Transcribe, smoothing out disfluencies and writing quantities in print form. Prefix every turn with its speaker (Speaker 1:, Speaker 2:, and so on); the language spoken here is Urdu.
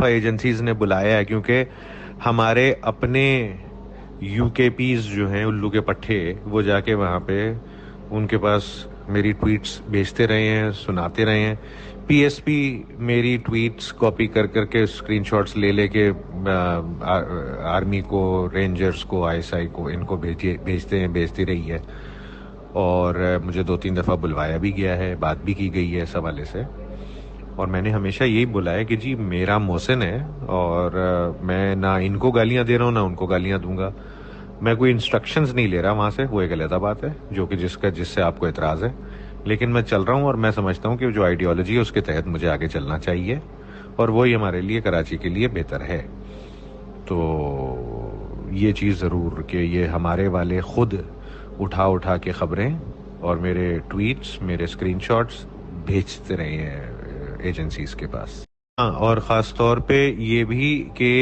Speaker 1: دفعہ ایجنسیز نے بلایا ہے، کیونکہ ہمارے اپنے یو کے پیز جو ہیں الو کے پٹھے، وہ جا کے وہاں پہ ان کے پاس میری ٹویٹس بھیجتے رہے ہیں، سناتے رہے ہیں. پی ایس پی میری ٹویٹس کاپی کر کر کے اسکرین شاٹس لے لے کے آرمی کو، رینجرز کو، آئی ایس آئی کو، ان کو بھیجتی رہی ہے. اور مجھے 2-3 دفعہ بلوایا بھی گیا ہے، بات بھی کی گئی ہے اس حوالے سے. اور میں نے ہمیشہ یہی بولا ہے کہ جی میرا محسن ہے، اور میں نہ ان کو گالیاں دے رہا ہوں نہ ان کو گالیاں دوں گا. میں کوئی انسٹرکشنز نہیں لے رہا وہاں سے، وہ ایک علیحدہ بات ہے جو کہ جس سے آپ کو اعتراض ہے. لیکن میں چل رہا ہوں اور میں سمجھتا ہوں کہ جو آئیڈیالوجی ہے اس کے تحت مجھے آگے چلنا چاہیے، اور وہی ہمارے لیے، کراچی کے لیے بہتر ہے. تو یہ چیز ضرور کہ یہ ہمارے والے خود اٹھا کے خبریں اور میرے ٹویٹس، میرے اسکرین شاٹس بھیجتے رہے ہیں ایجنسیز کے پاس. ہاں، اور خاص طور پہ یہ بھی کہ